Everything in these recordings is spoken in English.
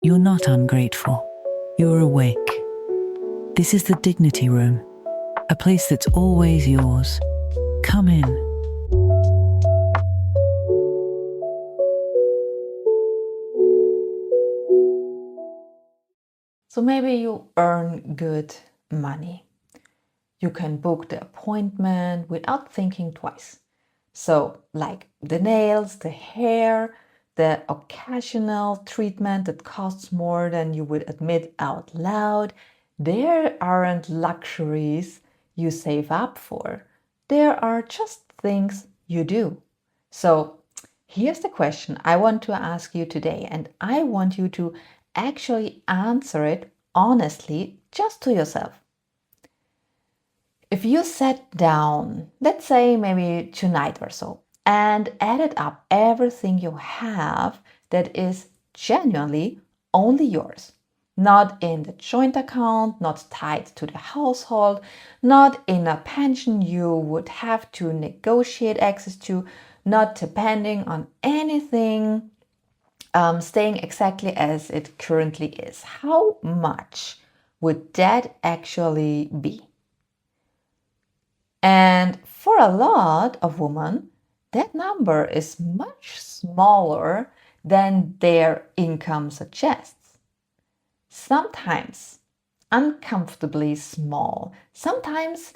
You're not ungrateful. You're awake. This is the Dignity Room, a place that's always yours. Come in. So maybe you earn good money. You can book the appointment without thinking twice. So, like the nails, the hair, the occasional treatment that costs more than you would admit out loud, there aren't luxuries you save up for. There are just things you do. So, here's the question I want to ask you today, and I want you to actually answer it honestly just to yourself. If you sat down, let's say maybe tonight or so, and added up everything you have that is genuinely only yours, not in the joint account, not tied to the household, not in a pension you would have to negotiate access to, not depending on anything, staying exactly as it currently is, how much would that actually be? And for a lot of women, that number is much smaller than their income suggests. Sometimes uncomfortably small. Sometimes,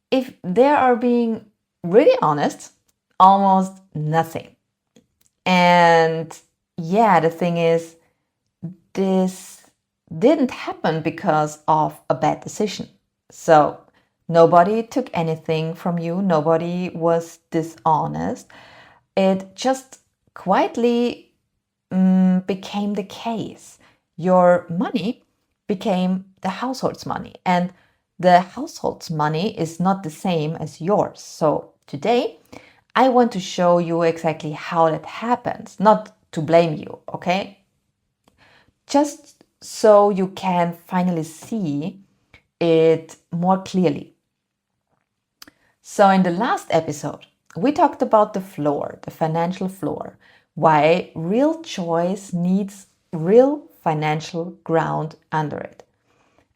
if they are being really honest, almost nothing. And yeah, the thing is, this didn't happen because of a bad decision. So nobody took anything from you. Nobody was dishonest. It just quietly became the case. Your money became the household's money, and the household's money is not the same as yours. So today, I want to show you exactly how that happens, not to blame you, okay? Just so you can finally see it more clearly. So in the last episode, we talked about the floor, the financial floor, why real choice needs real financial ground under it.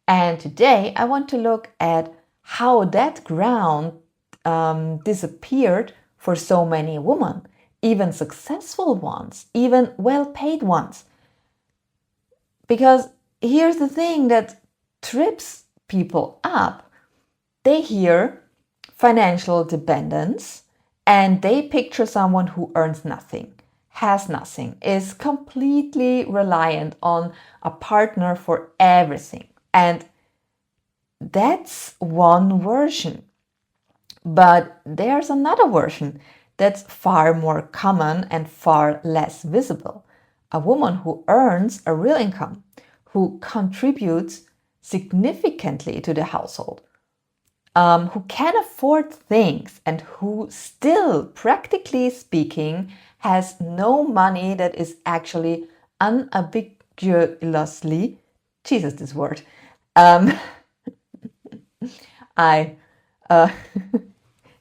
And today I want to look at how that ground disappeared for so many women, even successful ones, even well-paid ones. Because here's the thing that trips people up. They hear financial dependence and they picture someone who earns nothing, has nothing, is completely reliant on a partner for everything. And that's one version. But there's another version that's far more common and far less visible. A woman who earns a real income, who contributes significantly to the household, who can afford things, and who still, practically speaking, has no money that is actually unambiguously, Jesus, this word, I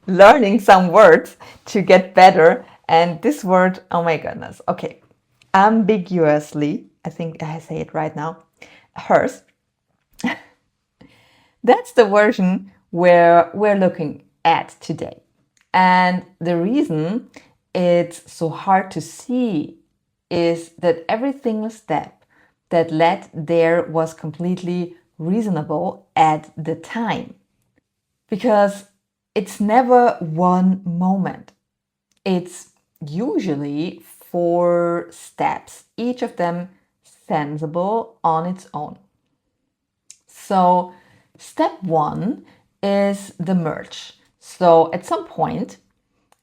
learning some words to get better. And this word, oh my goodness. Okay. Ambiguously, I think I say it right now, hers. That's the version where we're looking at today. And the reason it's so hard to see is that every single step that led there was completely reasonable at the time. Because it's never one moment. It's usually 4 steps, each of them sensible on its own. So step 1 is the merge. So at some point,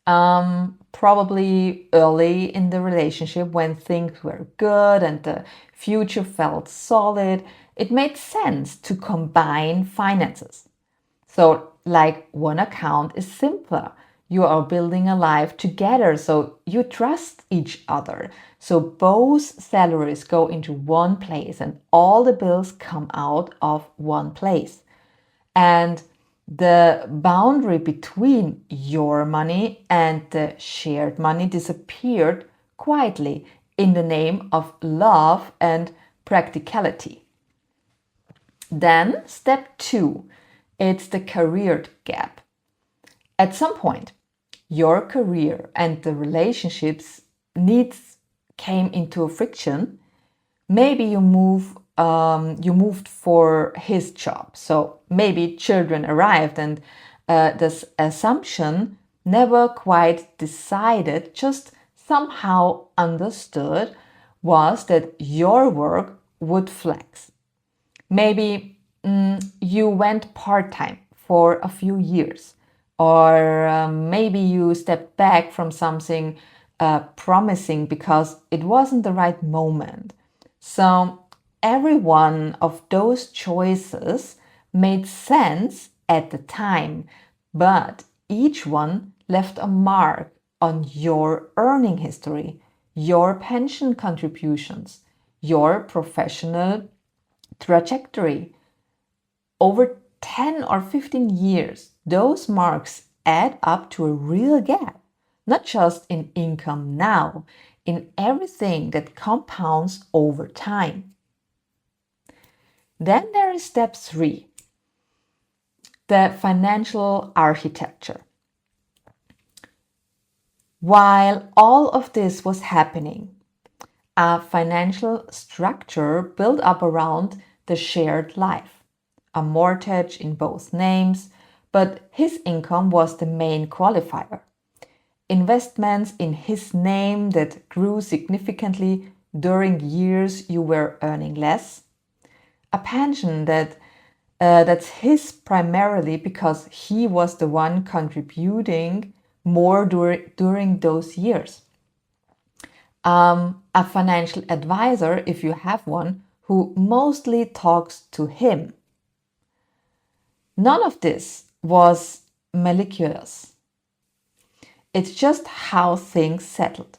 probably early in the relationship when things were good and the future felt solid, it made sense to combine finances. So like one account is simpler. You are building a life together, so you trust each other. So both salaries go into one place and all the bills come out of one place. And the boundary between your money and the shared money disappeared quietly in the name of love and practicality. Then step 2, it's the career gap. At some point, your career and the relationships needs came into friction. Maybe you moved for his job. So maybe children arrived and this assumption never quite decided, just somehow understood, was that your work would flex. Maybe you went part-time for a few years, or maybe you stepped back from something promising because it wasn't the right moment. So every one of those choices made sense at the time, but each one left a mark on your earning history, your pension contributions, your professional trajectory. Over 10 or 15 years, those marks add up to a real gap, not just in income now, in everything that compounds over time. Then there is step 3, the financial architecture. While all of this was happening, a financial structure built up around the shared life, a mortgage in both names, but his income was the main qualifier. Investments in his name that grew significantly during years you were earning less. A pension that's his primarily because he was the one contributing more during those years. A financial advisor, if you have one, who mostly talks to him. None of this was malicious. It's just how things settled.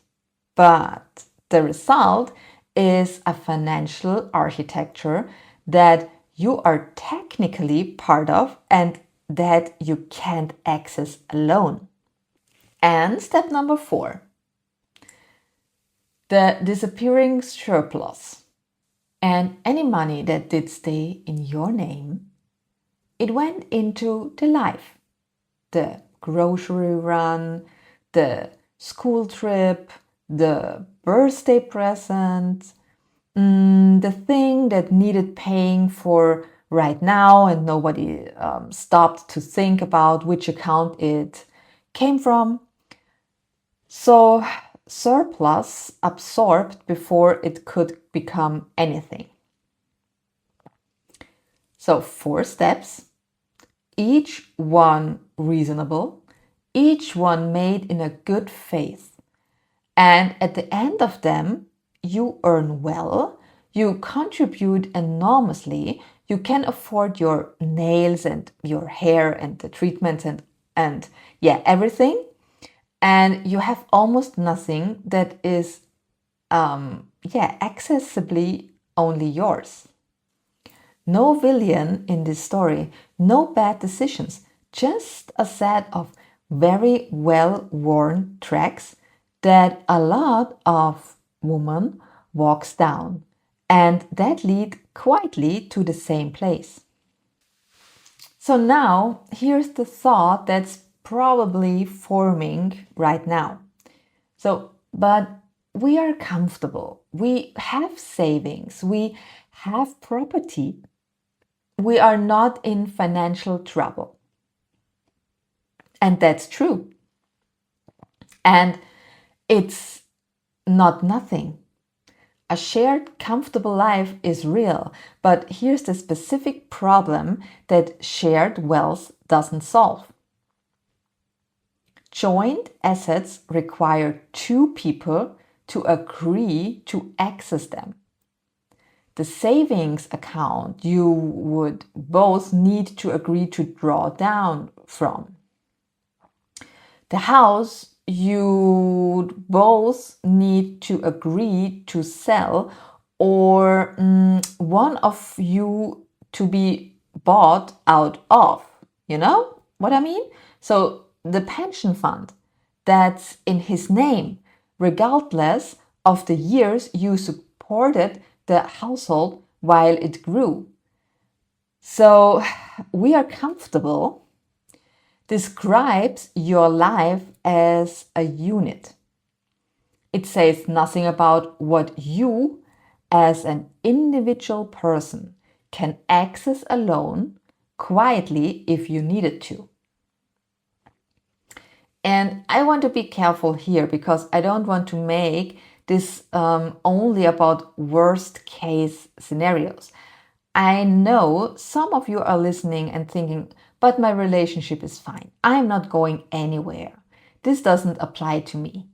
But the result is a financial architecture that you are technically part of and that you can't access alone. And step number 4, the disappearing surplus. And any money that did stay in your name, it went into the life, the grocery run, the school trip, the birthday present, the thing that needed paying for right now and nobody stopped to think about which account it came from. So surplus absorbed before it could become anything. So 4 steps, each one reasonable, each one made in a good faith. And at the end of them, you earn well, you contribute enormously, you can afford your nails and your hair and the treatments and everything. And you have almost nothing that is accessibly only yours. No villain in this story, no bad decisions, just a set of very well-worn tracks that a lot of women walks down and that lead quietly to the same place. So now here's the thought that's probably forming right now. But we are comfortable, we have savings, we have property, we are not in financial trouble. And that's true. And it's not nothing. A shared comfortable life is real, but here's the specific problem that shared wealth doesn't solve. Joint assets require 2 people to agree to access them. The savings account you would both need to agree to draw down from. The house you both need to agree to sell, or one of you to be bought out of. You know what I mean? So the pension fund that's in his name, regardless of the years you supported the household while it grew. So, we are comfortable describes your life as a unit. It says nothing about what you, as an individual person, can access alone, quietly if you needed to. And I want to be careful here because I don't want to make this only about worst case scenarios. I know some of you are listening and thinking, but my relationship is fine. I'm not going anywhere. This doesn't apply to me.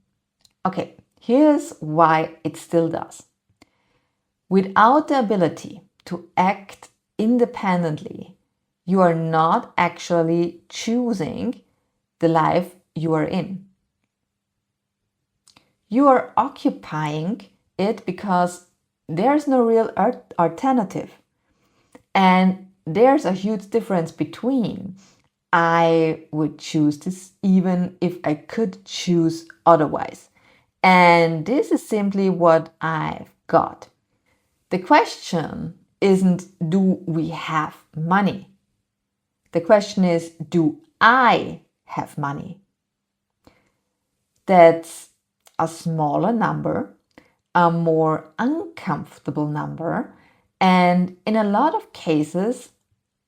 Okay, here's why it still does. Without the ability to act independently, you are not actually choosing the life you are in. You are occupying it because there's no real alternative. And there's a huge difference between I would choose this even if I could choose otherwise. And this is simply what I've got. The question isn't, do we have money? The question is, do I have money? That's a smaller number, a more uncomfortable number, and in a lot of cases,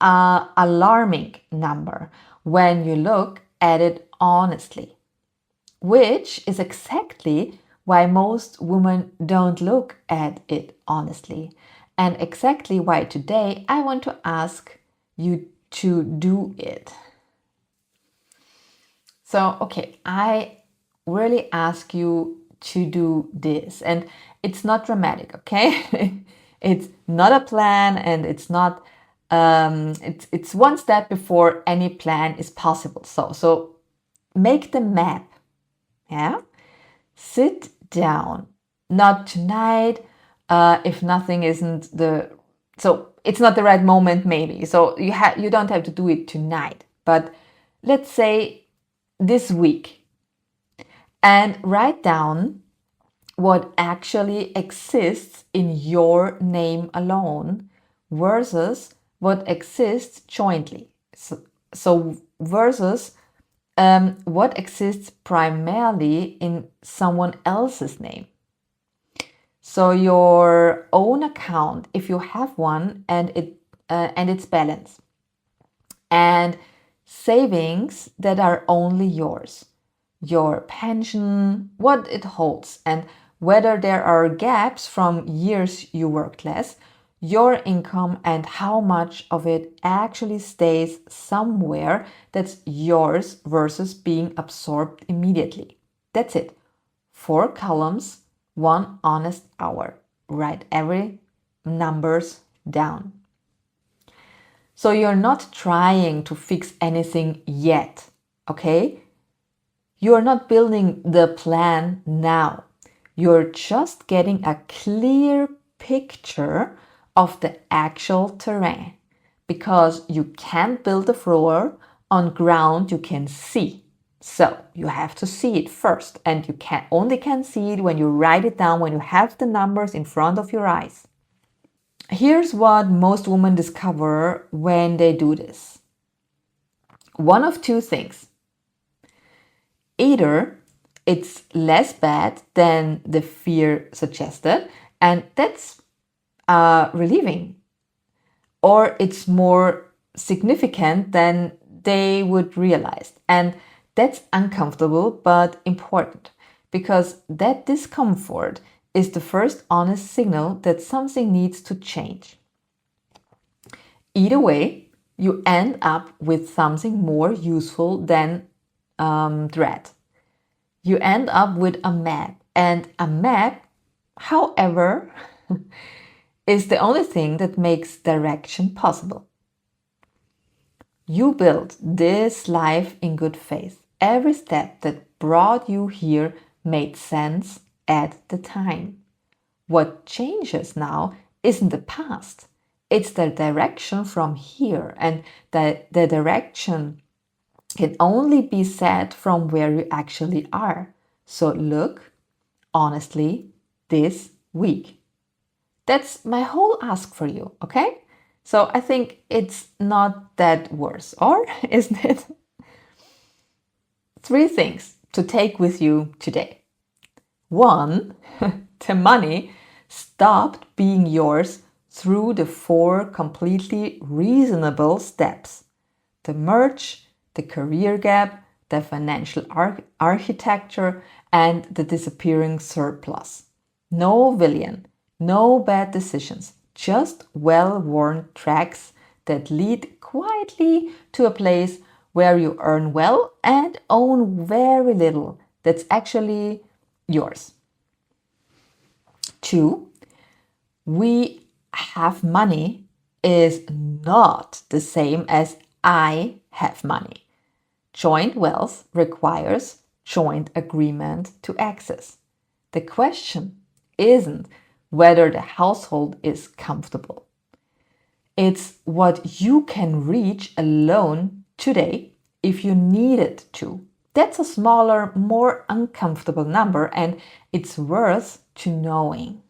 an alarming number when you look at it honestly, which is exactly why most women don't look at it honestly, and exactly why today I want to ask you to do it. So, okay, I really ask you to do this, and it's not dramatic, okay? It's not a plan, and it's not it's one step before any plan is possible. So make the map. Yeah, sit down. Not tonight, if nothing isn't the so it's not the right moment, maybe. So you don't have to do it tonight, but let's say this week, and write down what actually exists in your name alone versus what exists jointly. So versus what exists primarily in someone else's name. So your own account, if you have one, and its balance, and savings that are only yours, your pension, what it holds, and whether there are gaps from years you worked less, your income, and how much of it actually stays somewhere that's yours versus being absorbed immediately. That's it. 4 columns, 1 honest hour. Write every numbers down. So you're not trying to fix anything yet, okay? You're not building the plan now. You're just getting a clear picture of the actual terrain, because you can't build a floor on ground you can see. So you have to see it first, and you only can see it when you write it down, when you have the numbers in front of your eyes. Here's what most women discover when they do this. One of two things. Either it's less bad than the fear suggested, and that's relieving, or it's more significant than they would realize. And that's uncomfortable but important, because that discomfort is the first honest signal that something needs to change. Either way, you end up with something more useful than dread. You end up with a map, and a map, however, is the only thing that makes direction possible. You built this life in good faith. Every step that brought you here made sense at the time. What changes now isn't the past, it's the direction from here, and the direction can only be set from where you actually are. So look honestly this week. That's my whole ask for you, okay? So I think it's not that worse, or isn't it? 3 things to take with you today. 1, the money stopped being yours through the 4 completely reasonable steps: the merge, the career gap, the financial architecture, and the disappearing surplus. No villain, no bad decisions, just well-worn tracks that lead quietly to a place where you earn well and own very little that's actually yours. 2, we have money is not the same as I have money. Joint wealth requires joint agreement to access. The question isn't whether the household is comfortable. It's what you can reach alone today if you needed to. That's a smaller, more uncomfortable number, and it's worth to knowing.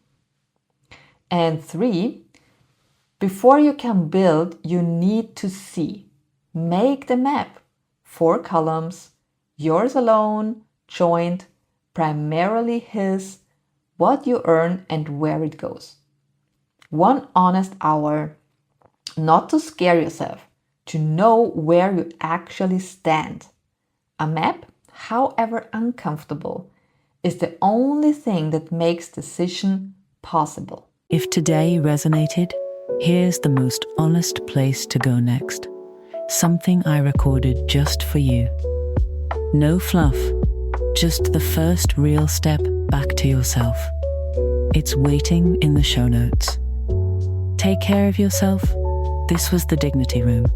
And 3, before you can build, you need to see. Make the map. 4 columns, yours alone, joint, primarily his, what you earn and where it goes. 1 honest hour, not to scare yourself, to know where you actually stand. A map, however uncomfortable, is the only thing that makes decision possible. If today resonated, here's the most honest place to go next. Something I recorded just for you. No fluff, just the first real step back to yourself. It's waiting in the show notes. Take care of yourself. This was the Dignity Room.